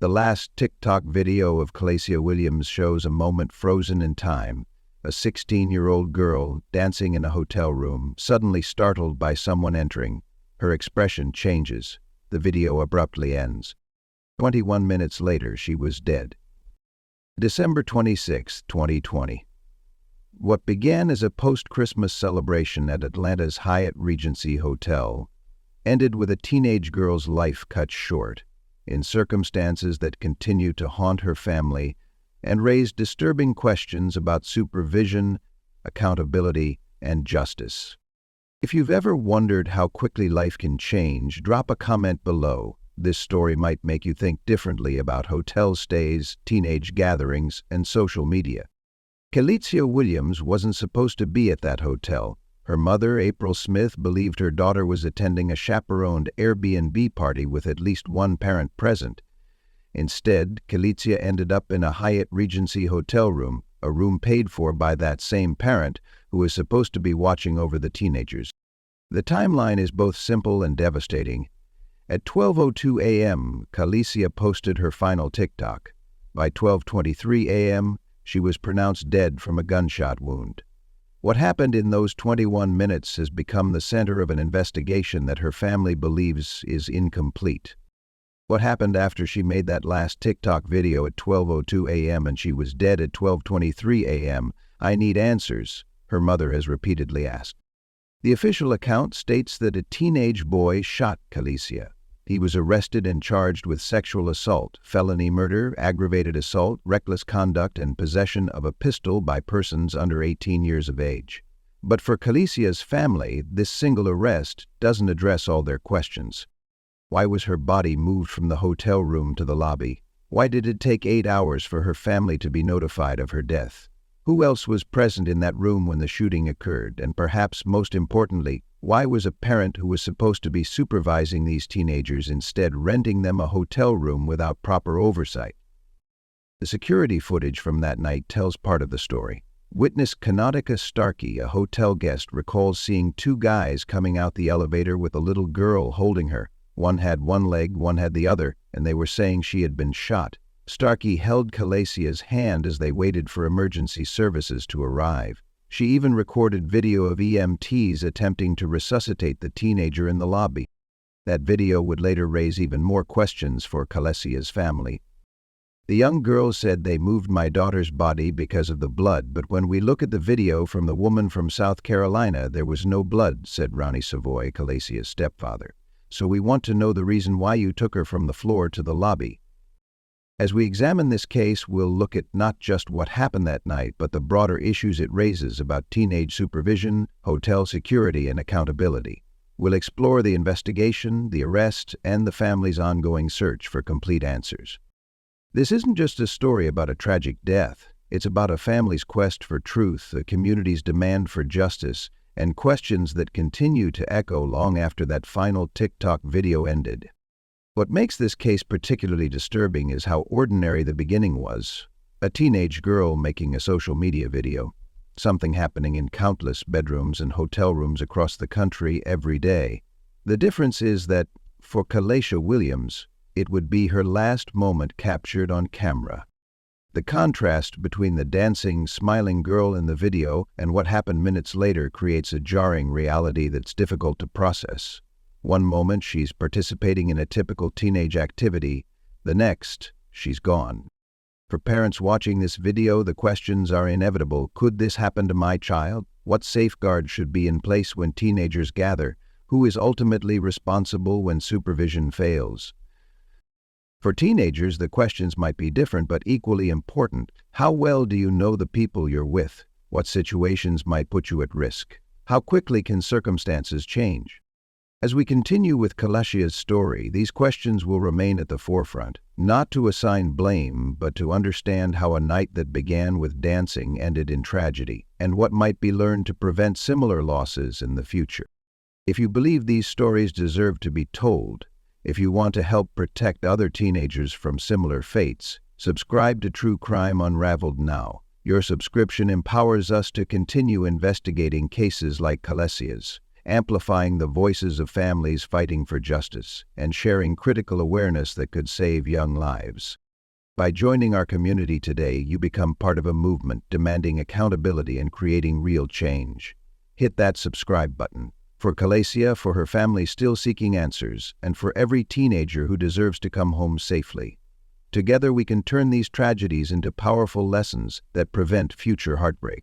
The last TikTok video of Kalecia Williams shows a moment frozen in time. A 16-year-old girl dancing in a hotel room, suddenly startled by someone entering. Her expression changes. The video abruptly ends. 21 minutes later, she was dead. December 26, 2020. What began as a post-Christmas celebration at Atlanta's Hyatt Regency Hotel ended with a teenage girl's life cut short, in circumstances that continue to haunt her family and raise disturbing questions about supervision, accountability, and justice. If you've ever wondered how quickly life can change, drop a comment below. This story might make you think differently about hotel stays, teenage gatherings, and social media. Kalecia Williams wasn't supposed to be at that hotel. Her mother, April Smith, believed her daughter was attending a chaperoned Airbnb party with at least one parent present. Instead, Kalecia ended up in a Hyatt Regency hotel room, a room paid for by that same parent who was supposed to be watching over the teenagers. The timeline is both simple and devastating. At 12:02 a.m., Kalecia posted her final TikTok. By 12:23 a.m., she was pronounced dead from a gunshot wound. What happened in those 21 minutes has become the center of an investigation that her family believes is incomplete. What happened after she made that last TikTok video at 12:02 a.m. and she was dead at 12:23 a.m.? I need answers, her mother has repeatedly asked. The official account states that a teenage boy shot Kalecia. He was arrested and charged with sexual assault, felony murder, aggravated assault, reckless conduct, and possession of a pistol by persons under 18 years of age. But for Kalecia's family, this single arrest doesn't address all their questions. Why was her body moved from the hotel room to the lobby? Why did it take 8 hours for her family to be notified of her death? Who else was present in that room when the shooting occurred? And perhaps most importantly, why was a parent who was supposed to be supervising these teenagers instead renting them a hotel room without proper oversight? The security footage from that night tells part of the story. Witness Kanotika Starkey, a hotel guest, recalls seeing two guys coming out the elevator with a little girl holding her. One had one leg, one had the other, and they were saying she had been shot. Starkey held Kalecia's hand as they waited for emergency services to arrive. She even recorded video of EMTs attempting to resuscitate the teenager in the lobby. That video would later raise even more questions for Kalecia's family. The young girl said, "They moved my daughter's body because of the blood, but when we look at the video from the woman from South Carolina, there was no blood," said Ronnie Savoy, Kalecia's stepfather. "So we want to know the reason why you took her from the floor to the lobby." As we examine this case, we'll look at not just what happened that night, but the broader issues it raises about teenage supervision, hotel security, and accountability. We'll explore the investigation, the arrest, and the family's ongoing search for complete answers. This isn't just a story about a tragic death. It's about a family's quest for truth, a community's demand for justice, and questions that continue to echo long after that final TikTok video ended. What makes this case particularly disturbing is how ordinary the beginning was. A teenage girl making a social media video. Something happening in countless bedrooms and hotel rooms across the country every day. The difference is that, for Kalecia Williams, it would be her last moment captured on camera. The contrast between the dancing, smiling girl in the video and what happened minutes later creates a jarring reality that's difficult to process. One moment she's participating in a typical teenage activity, the next, she's gone. For parents watching this video, the questions are inevitable. Could this happen to my child? What safeguards should be in place when teenagers gather? Who is ultimately responsible when supervision fails? For teenagers, the questions might be different but equally important. How well do you know the people you're with? What situations might put you at risk? How quickly can circumstances change? As we continue with Kalecia's story, these questions will remain at the forefront, not to assign blame, but to understand how a night that began with dancing ended in tragedy, and what might be learned to prevent similar losses in the future. If you believe these stories deserve to be told, if you want to help protect other teenagers from similar fates, subscribe to True Crime Unraveled now. Your subscription empowers us to continue investigating cases like Kalecia's. amplifying the voices of families fighting for justice and sharing critical awareness that could save young lives. By joining our community today, you become part of a movement demanding accountability and creating real change. Hit that subscribe button. For Kalecia, for her family still seeking answers, and for every teenager who deserves to come home safely. Together we can turn these tragedies into powerful lessons that prevent future heartbreak.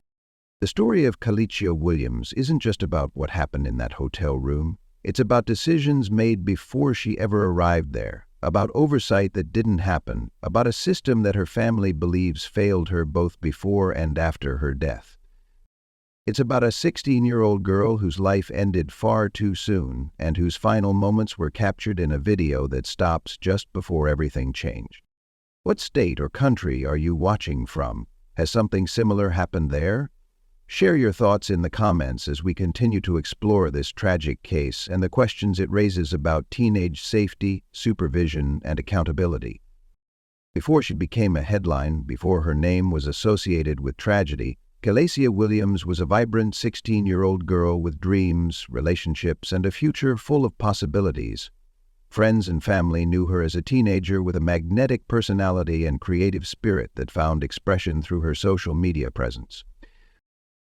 The story of Kalecia Williams isn't just about what happened in that hotel room. It's about decisions made before she ever arrived there, about oversight that didn't happen, about a system that her family believes failed her both before and after her death. It's about a 16-year-old girl whose life ended far too soon and whose final moments were captured in a video that stops just before everything changed. What state or country are you watching from? Has something similar happened there? Share your thoughts in the comments as we continue to explore this tragic case and the questions it raises about teenage safety, supervision, and accountability. Before she became a headline, before her name was associated with tragedy, Kalecia Williams was a vibrant 16-year-old girl with dreams, relationships, and a future full of possibilities. Friends and family knew her as a teenager with a magnetic personality and creative spirit that found expression through her social media presence.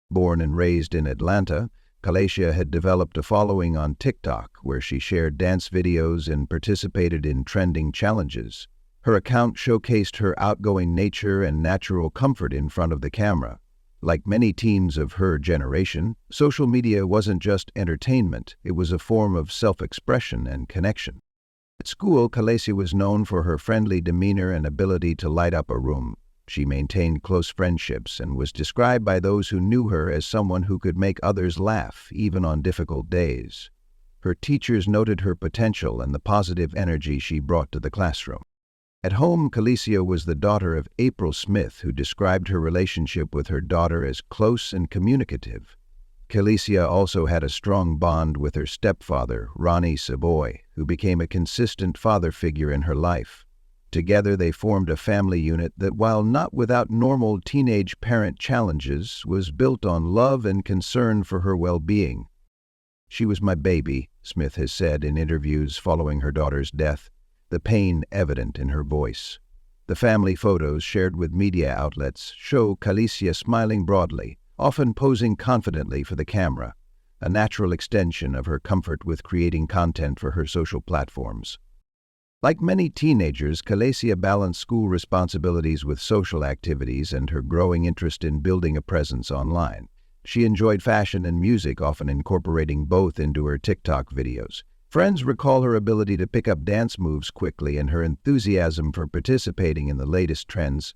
Born and raised in Atlanta, Kalecia had developed a following on TikTok where she shared dance videos and participated in trending challenges. Her account showcased her outgoing nature and natural comfort in front of the camera. Like many teens of her generation, social media wasn't just entertainment, it was a form of self-expression and connection. At school, Kalecia was known for her friendly demeanor and ability to light up a room. She maintained close friendships and was described by those who knew her as someone who could make others laugh, even on difficult days. Her teachers noted her potential and the positive energy she brought to the classroom. At home, Kalecia was the daughter of April Smith, who described her relationship with her daughter as close and communicative. Kalecia also had a strong bond with her stepfather, Ronnie Savoy, who became a consistent father figure in her life. Together they formed a family unit that, while not without normal teenage parent challenges, was built on love and concern for her well-being. "She was my baby," Smith has said in interviews following her daughter's death, the pain evident in her voice. The family photos shared with media outlets show Kalecia smiling broadly, often posing confidently for the camera, a natural extension of her comfort with creating content for her social platforms. Like many teenagers, Kalecia balanced school responsibilities with social activities and her growing interest in building a presence online. She enjoyed fashion and music, often incorporating both into her TikTok videos. Friends recall her ability to pick up dance moves quickly and her enthusiasm for participating in the latest trends.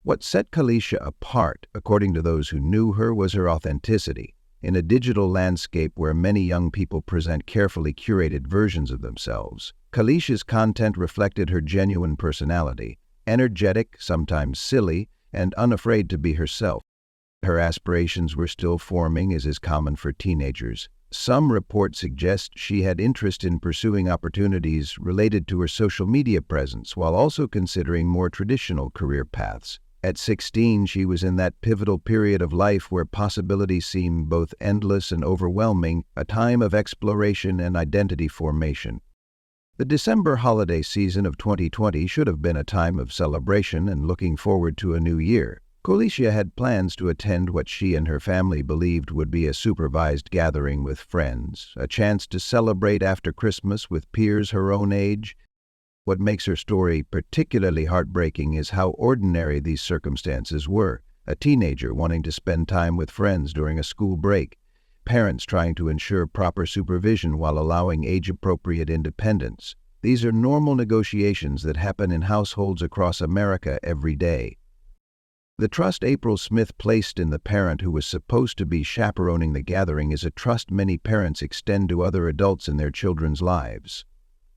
What set Kalecia apart, according to those who knew her, was her authenticity. In a digital landscape where many young people present carefully curated versions of themselves, Kalecia's content reflected her genuine personality, energetic, sometimes silly, and unafraid to be herself. Her aspirations were still forming, as is common for teenagers. Some reports suggest she had interest in pursuing opportunities related to her social media presence while also considering more traditional career paths. At 16, she was in that pivotal period of life where possibilities seem both endless and overwhelming, a time of exploration and identity formation. The December holiday season of 2020 should have been a time of celebration and looking forward to a new year. Kalecia had plans to attend what she and her family believed would be a supervised gathering with friends, a chance to celebrate after Christmas with peers her own age. What makes her story particularly heartbreaking is how ordinary these circumstances were. A teenager wanting to spend time with friends during a school break, parents trying to ensure proper supervision while allowing age-appropriate independence. These are normal negotiations that happen in households across America every day. The trust April Smith placed in the parent who was supposed to be chaperoning the gathering is a trust many parents extend to other adults in their children's lives.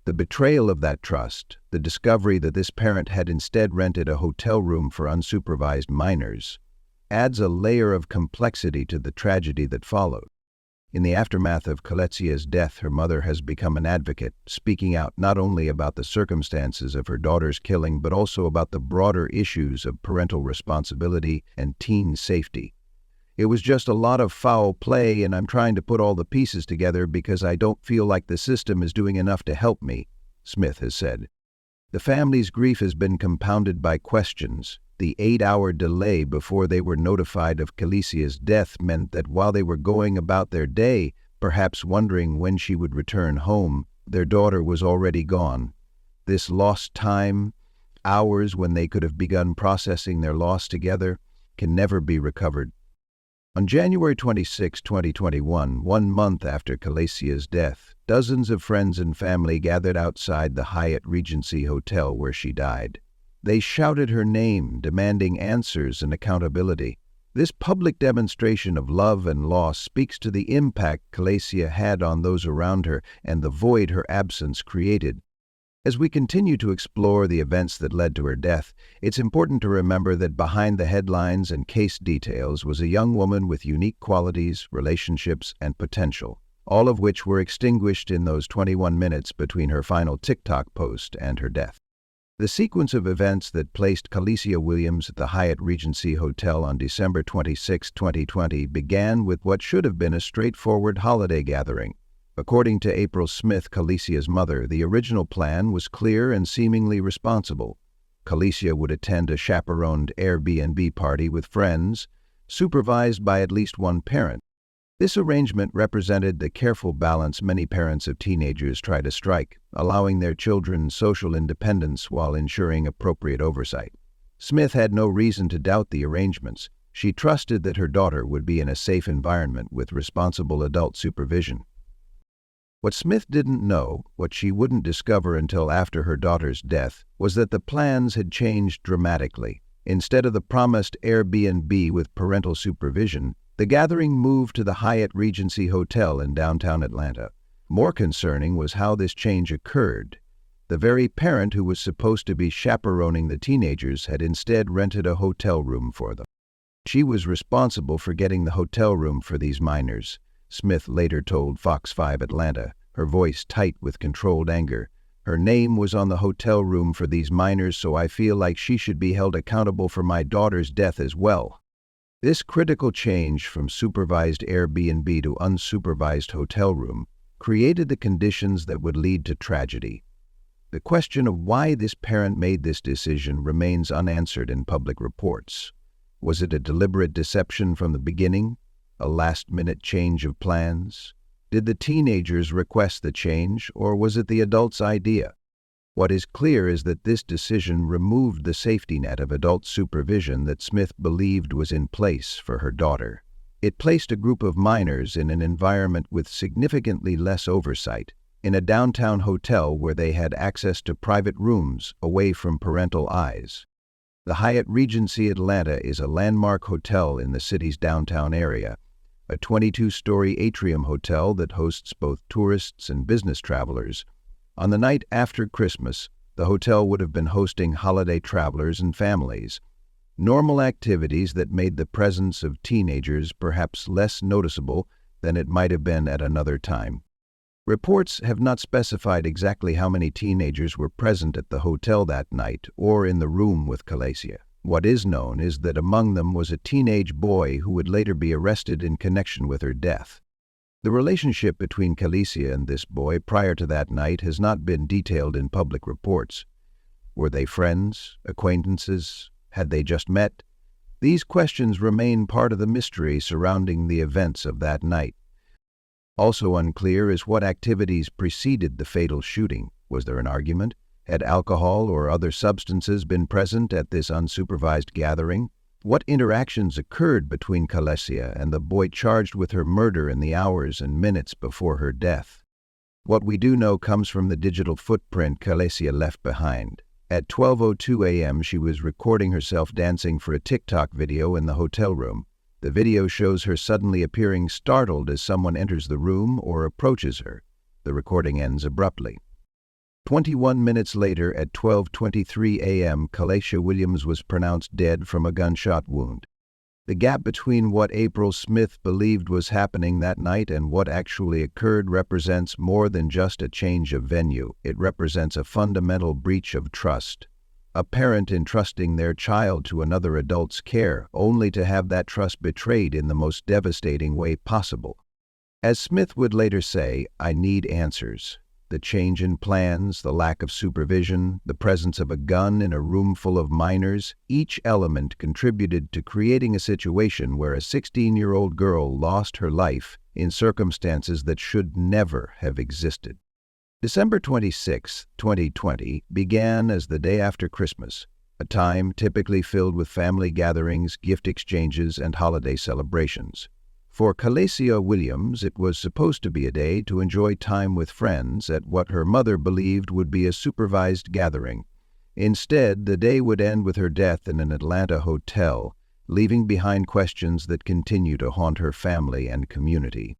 The betrayal of that trust, the discovery that this parent had instead rented a hotel room for unsupervised minors, adds a layer of complexity to the tragedy that followed. In the aftermath of Kalecia's death, her mother has become an advocate, speaking out not only about the circumstances of her daughter's killing, but also about the broader issues of parental responsibility and teen safety. It was just a lot of foul play, and I'm trying to put all the pieces together because I don't feel like the system is doing enough to help me," Smith has said. The family's grief has been compounded by questions. The 8-hour delay before they were notified of Kalecia's death meant that while they were going about their day, perhaps wondering when she would return home, their daughter was already gone. This lost time, hours when they could have begun processing their loss together, can never be recovered. On January 26, 2021, 1 month after Kalecia's death, dozens of friends and family gathered outside the Hyatt Regency Hotel where she died. They shouted her name, demanding answers and accountability. This public demonstration of love and loss speaks to the impact Kalecia had on those around her and the void her absence created. As we continue to explore the events that led to her death, it's important to remember that behind the headlines and case details was a young woman with unique qualities, relationships, and potential, all of which were extinguished in those 21 minutes between her final TikTok post and her death. The sequence of events that placed Kalecia Williams at the Hyatt Regency Hotel on December 26, 2020 began with what should have been a straightforward holiday gathering. According to April Smith, Kalecia's mother, the original plan was clear and seemingly responsible. Kalecia would attend a chaperoned Airbnb party with friends, supervised by at least one parent. This arrangement represented the careful balance many parents of teenagers try to strike, allowing their children social independence while ensuring appropriate oversight. Smith had no reason to doubt the arrangements. She trusted that her daughter would be in a safe environment with responsible adult supervision. What Smith didn't know, what she wouldn't discover until after her daughter's death, was that the plans had changed dramatically. Instead of the promised Airbnb with parental supervision, the gathering moved to the Hyatt Regency Hotel in downtown Atlanta. More concerning was how this change occurred. The very parent who was supposed to be chaperoning the teenagers had instead rented a hotel room for them. She was responsible for getting the hotel room for these minors, Smith later told Fox 5 Atlanta, her voice tight with controlled anger. Her name was on the hotel room for these minors, so I feel like she should be held accountable for my daughter's death as well. This critical change from supervised Airbnb to unsupervised hotel room created the conditions that would lead to tragedy. The question of why this parent made this decision remains unanswered in public reports. Was it a deliberate deception from the beginning? A last-minute change of plans? Did the teenagers request the change, or was it the adult's idea? What is clear is that this decision removed the safety net of adult supervision that Smith believed was in place for her daughter. It placed a group of minors in an environment with significantly less oversight, in a downtown hotel where they had access to private rooms away from parental eyes. The Hyatt Regency Atlanta is a landmark hotel in the city's downtown area, a 22-story atrium hotel that hosts both tourists and business travelers. On the night after Christmas, the hotel would have been hosting holiday travelers and families, normal activities that made the presence of teenagers perhaps less noticeable than it might have been at another time. Reports have not specified exactly how many teenagers were present at the hotel that night or in the room with Kalecia. What is known is that among them was a teenage boy who would later be arrested in connection with her death. The relationship between Kalecia and this boy prior to that night has not been detailed in public reports. Were they friends, acquaintances? Had they just met? These questions remain part of the mystery surrounding the events of that night. Also unclear is what activities preceded the fatal shooting. Was there an argument? Had alcohol or other substances been present at this unsupervised gathering? What interactions occurred between Kalecia and the boy charged with her murder in the hours and minutes before her death? What we do know comes from the digital footprint Kalecia left behind. At 12:02 a.m., she was recording herself dancing for a TikTok video in the hotel room. The video shows her suddenly appearing startled as someone enters the room or approaches her. The recording ends abruptly. 21 minutes later, at 12:23 a.m., Kalecia Williams was pronounced dead from a gunshot wound. The gap between what April Smith believed was happening that night and what actually occurred represents more than just a change of venue. It represents a fundamental breach of trust. A parent entrusting their child to another adult's care, only to have that trust betrayed in the most devastating way possible. As Smith would later say, "I need answers." The change in plans, the lack of supervision, the presence of a gun in a room full of minors, each element contributed to creating a situation where a 16-year-old girl lost her life in circumstances that should never have existed. December 26, 2020, began as the day after Christmas, a time typically filled with family gatherings, gift exchanges, and holiday celebrations. For Kalecia Williams, it was supposed to be a day to enjoy time with friends at what her mother believed would be a supervised gathering. Instead, the day would end with her death in an Atlanta hotel, leaving behind questions that continue to haunt her family and community.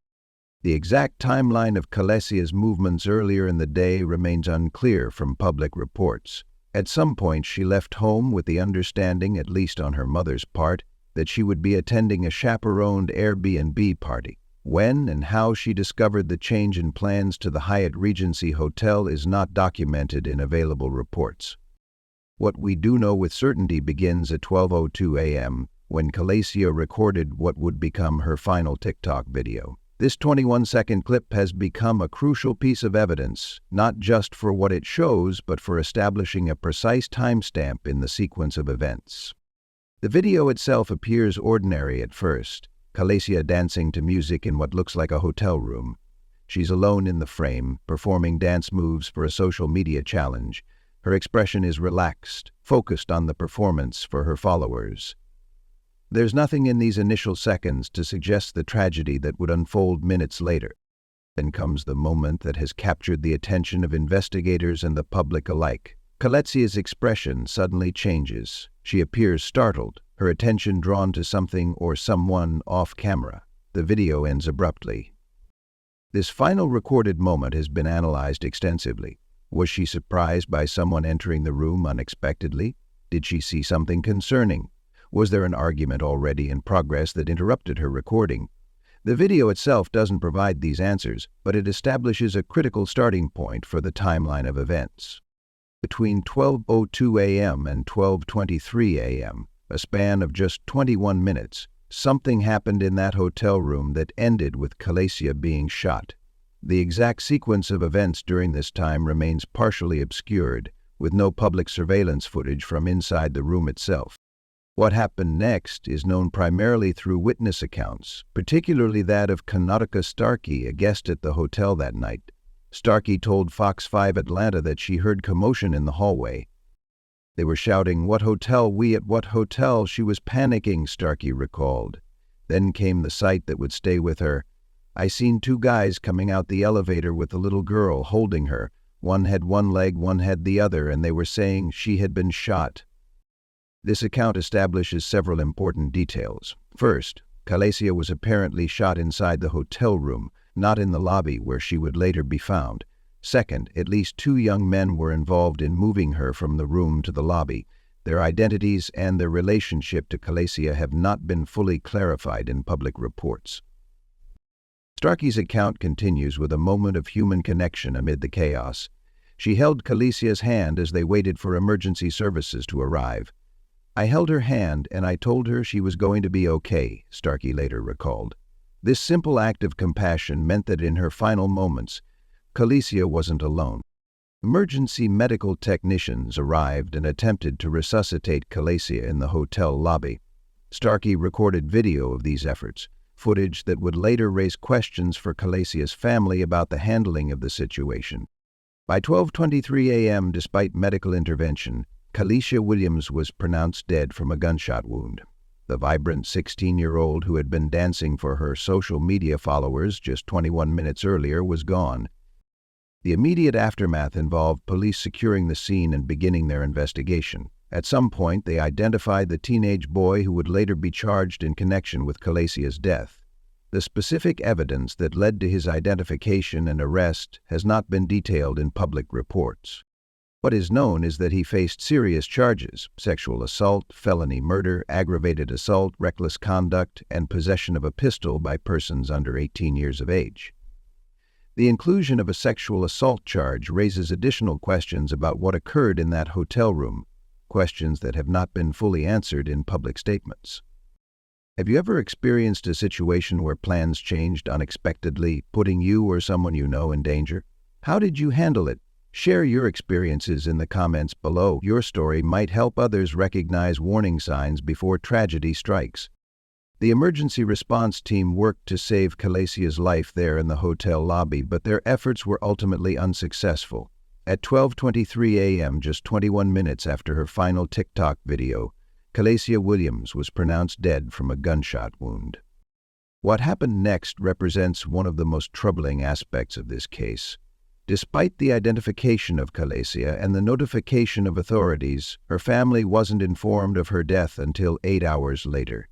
The exact timeline of Kalecia's movements earlier in the day remains unclear from public reports. At some point, she left home with the understanding, at least on her mother's part, that she would be attending a chaperoned Airbnb party. When and how she discovered the change in plans to the Hyatt Regency Hotel is not documented in available reports. What we do know with certainty begins at 12:02 a.m., when Kalecia recorded what would become her final TikTok video. This 21-second clip has become a crucial piece of evidence, not just for what it shows, but for establishing a precise timestamp in the sequence of events. The video itself appears ordinary at first, Kalecia dancing to music in what looks like a hotel room. She's alone in the frame, performing dance moves for a social media challenge. Her expression is relaxed, focused on the performance for her followers. There's nothing in these initial seconds to suggest the tragedy that would unfold minutes later. Then comes the moment that has captured the attention of investigators and the public alike. Kalecia's expression suddenly changes. She appears startled, her attention drawn to something or someone off camera. The video ends abruptly. This final recorded moment has been analyzed extensively. Was she surprised by someone entering the room unexpectedly? Did she see something concerning? Was there an argument already in progress that interrupted her recording? The video itself doesn't provide these answers, but it establishes a critical starting point for the timeline of events. Between 12:02 a.m. and 12:23 a.m., a span of just 21 minutes, something happened in that hotel room that ended with Kalecia being shot. The exact sequence of events during this time remains partially obscured, with no public surveillance footage from inside the room itself. What happened next is known primarily through witness accounts, particularly that of Kanatika Starkey, a guest at the hotel that night. Starkey told Fox 5 Atlanta that she heard commotion in the hallway. They were shouting, "What hotel? We at what hotel?" She was panicking, Starkey recalled. Then came the sight that would stay with her. "I seen two guys coming out the elevator with the little girl, holding her. One had one leg, one had the other, and they were saying she had been shot." This account establishes several important details. First, Kalecia was apparently shot inside the hotel room, not in the lobby where she would later be found. Second, at least two young men were involved in moving her from the room to the lobby. Their identities and their relationship to Kalecia have not been fully clarified in public reports. Starkey's account continues with a moment of human connection amid the chaos. She held Kalecia's hand as they waited for emergency services to arrive. "I held her hand and I told her she was going to be okay," Starkey later recalled. This simple act of compassion meant that in her final moments, Kalecia wasn't alone. Emergency medical technicians arrived and attempted to resuscitate Kalecia in the hotel lobby. Starkey recorded video of these efforts, footage that would later raise questions for Kalecia's family about the handling of the situation. By 12:23 a.m., despite medical intervention, Kalecia Williams was pronounced dead from a gunshot wound. The vibrant 16-year-old who had been dancing for her social media followers just 21 minutes earlier was gone. The immediate aftermath involved police securing the scene and beginning their investigation. At some point, they identified the teenage boy who would later be charged in connection with Kalecia's death. The specific evidence that led to his identification and arrest has not been detailed in public reports. What is known is that he faced serious charges: sexual assault, felony murder, aggravated assault, reckless conduct, and possession of a pistol by persons under 18 years of age. The inclusion of a sexual assault charge raises additional questions about what occurred in that hotel room. questions that have not been fully answered in public statements. Have you ever experienced a situation where plans changed unexpectedly, putting you or someone you know in danger? How did you handle it? Share your experiences in the comments below. Your story might help others recognize warning signs before tragedy strikes. The emergency response team worked to save Kalecia's life there in the hotel lobby, but their efforts were ultimately unsuccessful. At 12:23 a.m., just 21 minutes after her final TikTok video, Kalecia Williams was pronounced dead from a gunshot wound. What happened next represents one of the most troubling aspects of this case. Despite the identification of Kalecia and the notification of authorities, her family wasn't informed of her death until 8 hours later.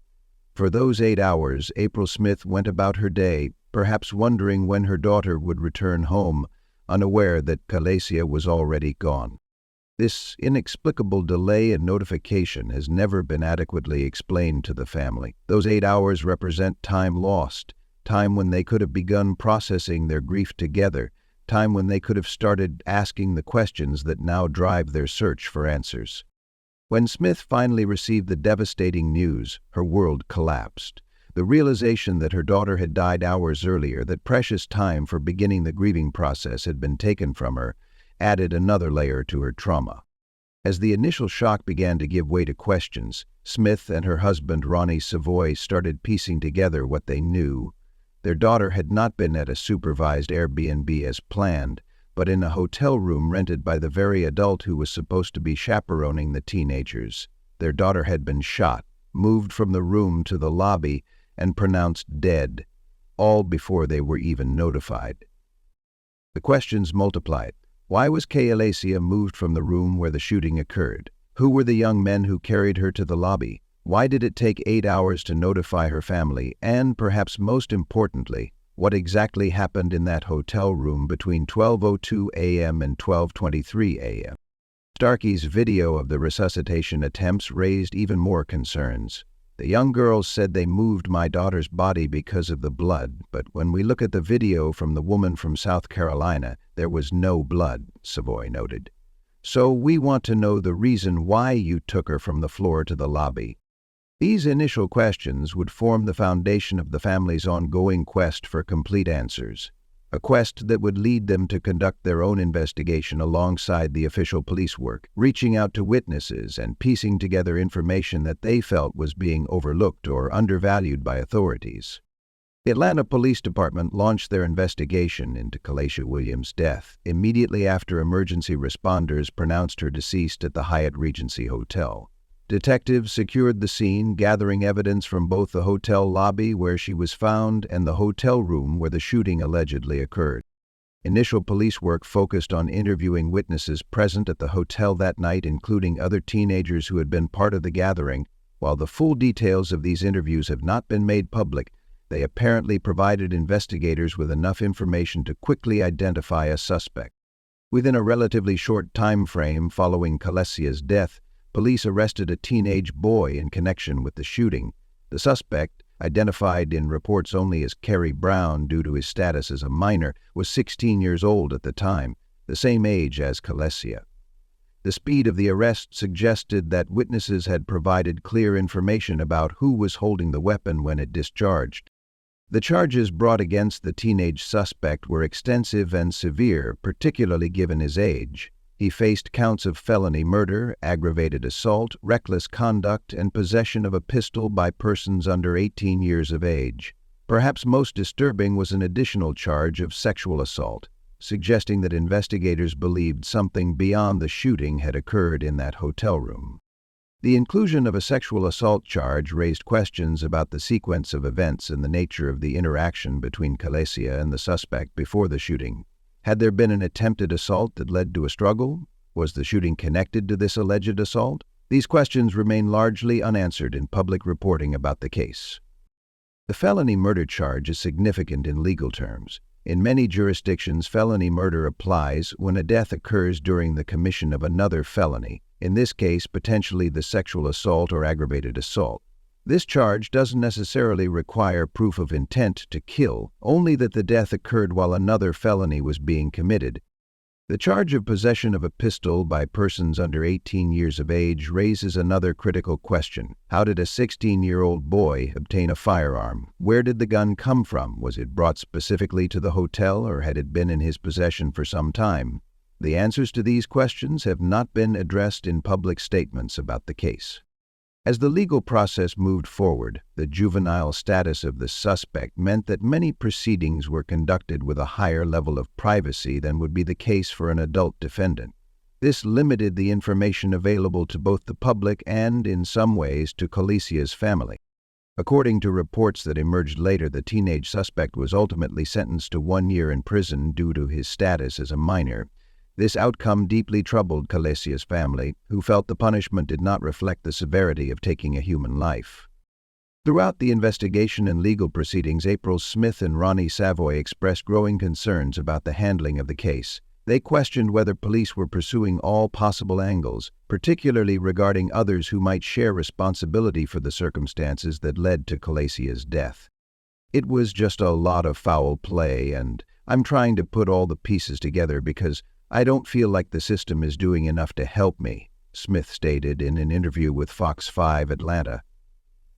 For those 8 hours, April Smith went about her day, perhaps wondering when her daughter would return home, unaware that Kalecia was already gone. This inexplicable delay in notification has never been adequately explained to the family. Those 8 hours represent time lost, time when they could have begun processing their grief together, time when they could have started asking the questions that now drive their search for answers. When Smith finally received the devastating news, her world collapsed. The realization that her daughter had died hours earlier, that precious time for beginning the grieving process had been taken from her, added another layer to her trauma. As the initial shock began to give way to questions, Smith and her husband Ronnie Savoy started piecing together what they knew. Their daughter had not been at a supervised Airbnb as planned, but in a hotel room rented by the very adult who was supposed to be chaperoning the teenagers. Their daughter had been shot, moved from the room to the lobby, and pronounced dead, all before they were even notified. The questions multiplied. Why was Kalecia moved from the room where the shooting occurred? Who were the young men who carried her to the lobby? Why did it take 8 hours to notify her family? And, perhaps most importantly, what exactly happened in that hotel room between 12:02 a.m. and 12:23 a.m.? Starkey's video of the resuscitation attempts raised even more concerns. The young girls said they moved my daughter's body because of the blood, but when we look at the video from the woman from South Carolina, there was no blood, Savoy noted. So we want to know the reason why you took her from the floor to the lobby. These initial questions would form the foundation of the family's ongoing quest for complete answers, a quest that would lead them to conduct their own investigation alongside the official police work, reaching out to witnesses and piecing together information that they felt was being overlooked or undervalued by authorities. The Atlanta Police Department launched their investigation into Kalecia Williams' death immediately after emergency responders pronounced her deceased at the Hyatt Regency Hotel. Detectives secured the scene, gathering evidence from both the hotel lobby where she was found and the hotel room where the shooting allegedly occurred. Initial police work focused on interviewing witnesses present at the hotel that night, including other teenagers who had been part of the gathering. While the full details of these interviews have not been made public, they apparently provided investigators with enough information to quickly identify a suspect. Within a relatively short time frame following Kalecia's death, police arrested a teenage boy in connection with the shooting. The suspect, identified in reports only as Kerry Brown due to his status as a minor, was 16 years old at the time, the same age as Kalecia. The speed of the arrest suggested that witnesses had provided clear information about who was holding the weapon when it discharged. The charges brought against the teenage suspect were extensive and severe, particularly given his age. He faced counts of felony murder, aggravated assault, reckless conduct, and possession of a pistol by persons under 18 years of age. Perhaps most disturbing was an additional charge of sexual assault, suggesting that investigators believed something beyond the shooting had occurred in that hotel room. The inclusion of a sexual assault charge raised questions about the sequence of events and the nature of the interaction between Kalecia and the suspect before the shooting. Had there been an attempted assault that led to a struggle? Was the shooting connected to this alleged assault? These questions remain largely unanswered in public reporting about the case. The felony murder charge is significant in legal terms. In many jurisdictions, felony murder applies when a death occurs during the commission of another felony, in this case potentially the sexual assault or aggravated assault. This charge doesn't necessarily require proof of intent to kill, only that the death occurred while another felony was being committed. The charge of possession of a pistol by persons under 18 years of age raises another critical question. How did a 16-year-old boy obtain a firearm? Where did the gun come from? Was it brought specifically to the hotel, or had it been in his possession for some time? The answers to these questions have not been addressed in public statements about the case. As the legal process moved forward, the juvenile status of the suspect meant that many proceedings were conducted with a higher level of privacy than would be the case for an adult defendant. This limited the information available to both the public and, in some ways, to Kalecia's family. According to reports that emerged later, the teenage suspect was ultimately sentenced to 1 year in prison due to his status as a minor. This outcome deeply troubled Kalecia's family, who felt the punishment did not reflect the severity of taking a human life. Throughout the investigation and legal proceedings, April Smith and Ronnie Savoy expressed growing concerns about the handling of the case. They questioned whether police were pursuing all possible angles, particularly regarding others who might share responsibility for the circumstances that led to Kalecia's death. It was just a lot of foul play, and I'm trying to put all the pieces together because I don't feel like the system is doing enough to help me, Smith stated in an interview with Fox 5 Atlanta.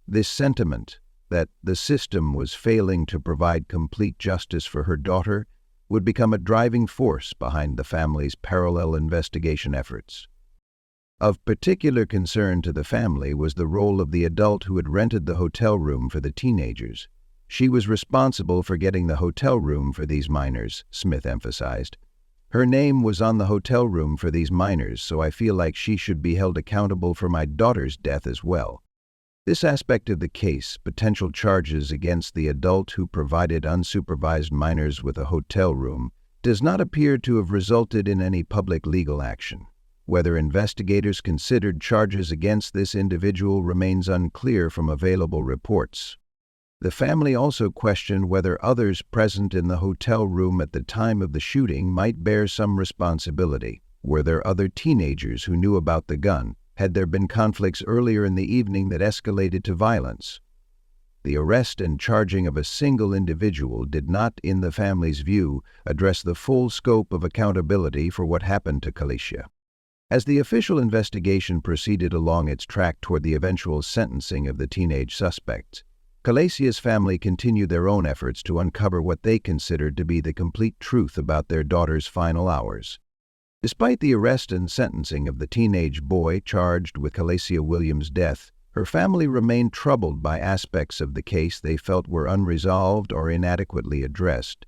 This sentiment, that the system was failing to provide complete justice for her daughter, would become a driving force behind the family's parallel investigation efforts. Of particular concern to the family was the role of the adult who had rented the hotel room for the teenagers. She was responsible for getting the hotel room for these minors, Smith emphasized. Her name was on the hotel room for these minors, so I feel like she should be held accountable for my daughter's death as well. This aspect of the case, potential charges against the adult who provided unsupervised minors with a hotel room, does not appear to have resulted in any public legal action. Whether investigators considered charges against this individual remains unclear from available reports. The family also questioned whether others present in the hotel room at the time of the shooting might bear some responsibility. Were there other teenagers who knew about the gun? Had there been conflicts earlier in the evening that escalated to violence? The arrest and charging of a single individual did not, in the family's view, address the full scope of accountability for what happened to Kalecia. As the official investigation proceeded along its track toward the eventual sentencing of the teenage suspects, Kalecia's family continued their own efforts to uncover what they considered to be the complete truth about their daughter's final hours. Despite the arrest and sentencing of the teenage boy charged with Kalecia Williams' death, her family remained troubled by aspects of the case they felt were unresolved or inadequately addressed.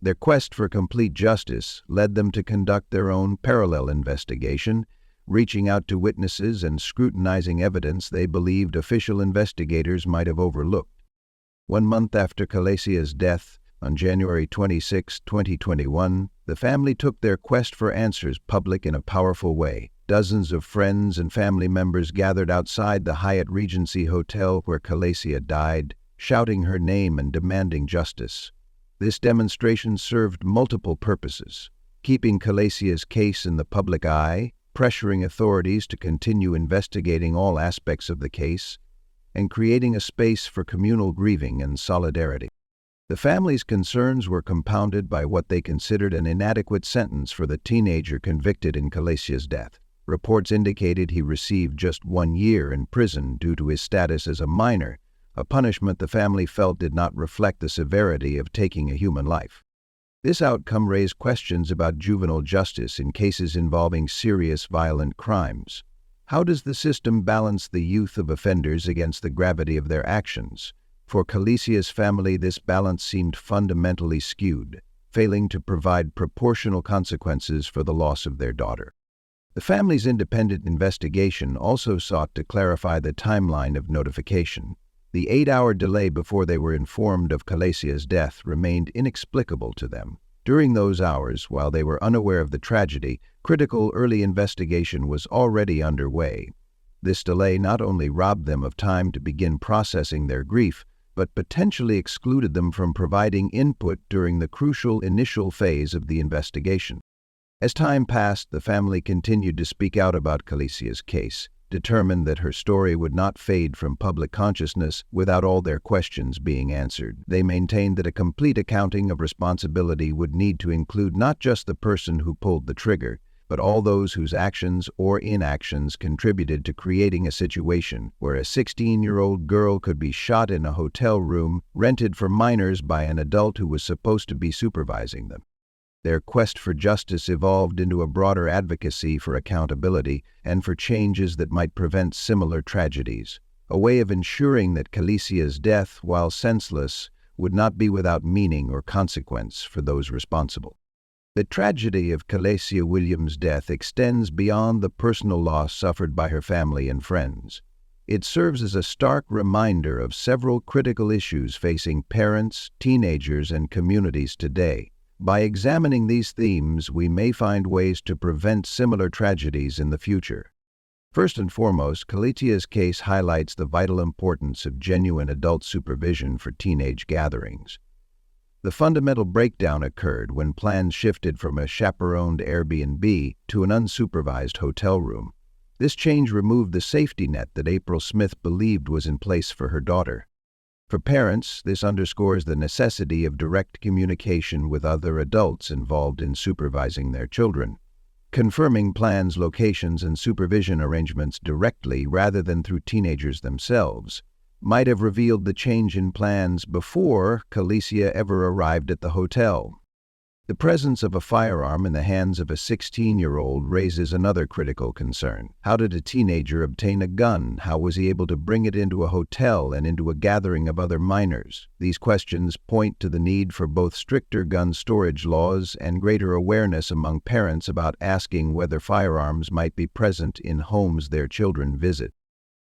Their quest for complete justice led them to conduct their own parallel investigation, reaching out to witnesses and scrutinizing evidence they believed official investigators might have overlooked. 1 month after Kalecia's death, on January 26, 2021, the family took their quest for answers public in a powerful way. Dozens of friends and family members gathered outside the Hyatt Regency Hotel where Kalecia died, shouting her name and demanding justice. This demonstration served multiple purposes: keeping Kalecia's case in the public eye, pressuring authorities to continue investigating all aspects of the case, and creating a space for communal grieving and solidarity. The family's concerns were compounded by what they considered an inadequate sentence for the teenager convicted in Kalecia's death. Reports indicated he received just 1 year in prison due to his status as a minor, a punishment the family felt did not reflect the severity of taking a human life. This outcome raised questions about juvenile justice in cases involving serious violent crimes. How does the system balance the youth of offenders against the gravity of their actions? For Kalecia's family, this balance seemed fundamentally skewed, failing to provide proportional consequences for the loss of their daughter. The family's independent investigation also sought to clarify the timeline of notification. The 8-hour delay before they were informed of Kalecia's death remained inexplicable to them. During those hours, while they were unaware of the tragedy, critical early investigation was already underway. This delay not only robbed them of time to begin processing their grief, but potentially excluded them from providing input during the crucial initial phase of the investigation. As time passed, the family continued to speak out about Kalecia's case, determined that her story would not fade from public consciousness without all their questions being answered. They maintained that a complete accounting of responsibility would need to include not just the person who pulled the trigger, but all those whose actions or inactions contributed to creating a situation where a 16-year-old girl could be shot in a hotel room rented for minors by an adult who was supposed to be supervising them. Their quest for justice evolved into a broader advocacy for accountability and for changes that might prevent similar tragedies, a way of ensuring that Kalecia's death, while senseless, would not be without meaning or consequence for those responsible. The tragedy of Kalecia Williams' death extends beyond the personal loss suffered by her family and friends. It serves as a stark reminder of several critical issues facing parents, teenagers, and communities today. By examining these themes, we may find ways to prevent similar tragedies in the future. First and foremost, Kalecia's case highlights the vital importance of genuine adult supervision for teenage gatherings. The fundamental breakdown occurred when plans shifted from a chaperoned Airbnb to an unsupervised hotel room. This change removed the safety net that April Smith believed was in place for her daughter. For parents, this underscores the necessity of direct communication with other adults involved in supervising their children. Confirming plans, locations, and supervision arrangements directly rather than through teenagers themselves might have revealed the change in plans before Kalecia ever arrived at the hotel. The presence of a firearm in the hands of a 16-year-old raises another critical concern. How did a teenager obtain a gun? How was he able to bring it into a hotel and into a gathering of other minors? These questions point to the need for both stricter gun storage laws and greater awareness among parents about asking whether firearms might be present in homes their children visit.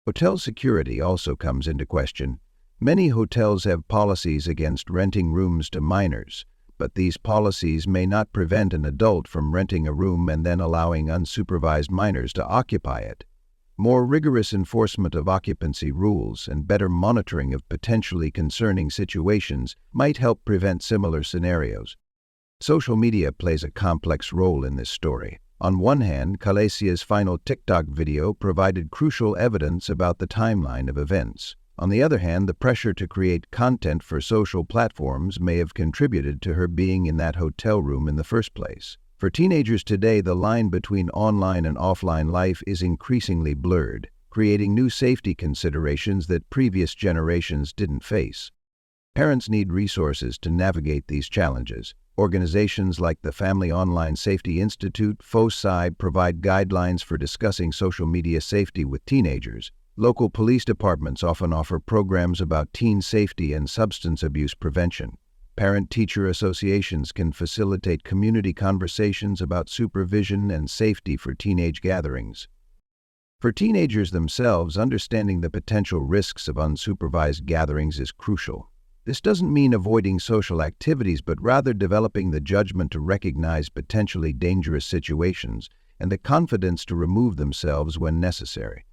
Hotel security also comes into question. Many hotels have policies against renting rooms to minors, but these policies may not prevent an adult from renting a room and then allowing unsupervised minors to occupy it. More rigorous enforcement of occupancy rules and better monitoring of potentially concerning situations might help prevent similar scenarios. Social media plays a complex role in this story. On one hand, Kalecia's final TikTok video provided crucial evidence about the timeline of events. On the other hand, the pressure to create content for social platforms may have contributed to her being in that hotel room in the first place. For teenagers today, the line between online and offline life is increasingly blurred, creating new safety considerations that previous generations didn't face. Parents need resources to navigate these challenges. Organizations like the Family Online Safety Institute, FOSI, provide guidelines for discussing social media safety with teenagers. Local police departments often offer programs about teen safety and substance abuse prevention. Parent-teacher associations can facilitate community conversations about supervision and safety for teenage gatherings. For teenagers themselves, understanding the potential risks of unsupervised gatherings is crucial. This doesn't mean avoiding social activities, but rather developing the judgment to recognize potentially dangerous situations and the confidence to remove themselves when necessary.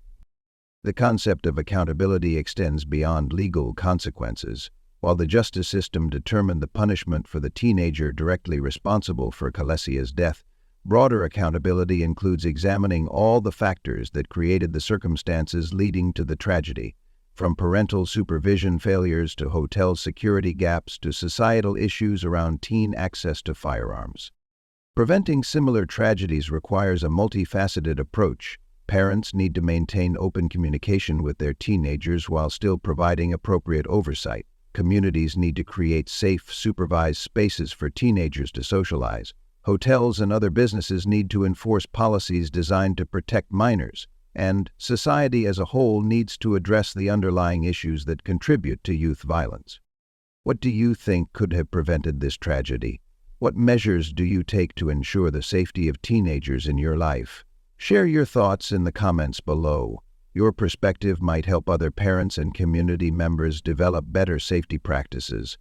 The concept of accountability extends beyond legal consequences. While the justice system determined the punishment for the teenager directly responsible for Kalecia's death, broader accountability includes examining all the factors that created the circumstances leading to the tragedy, from parental supervision failures to hotel security gaps to societal issues around teen access to firearms. Preventing similar tragedies requires a multifaceted approach. Parents need to maintain open communication with their teenagers while still providing appropriate oversight. Communities need to create safe, supervised spaces for teenagers to socialize. Hotels and other businesses need to enforce policies designed to protect minors. And society as a whole needs to address the underlying issues that contribute to youth violence. What do you think could have prevented this tragedy? What measures do you take to ensure the safety of teenagers in your life? Share your thoughts in the comments below. Your perspective might help other parents and community members develop better safety practices.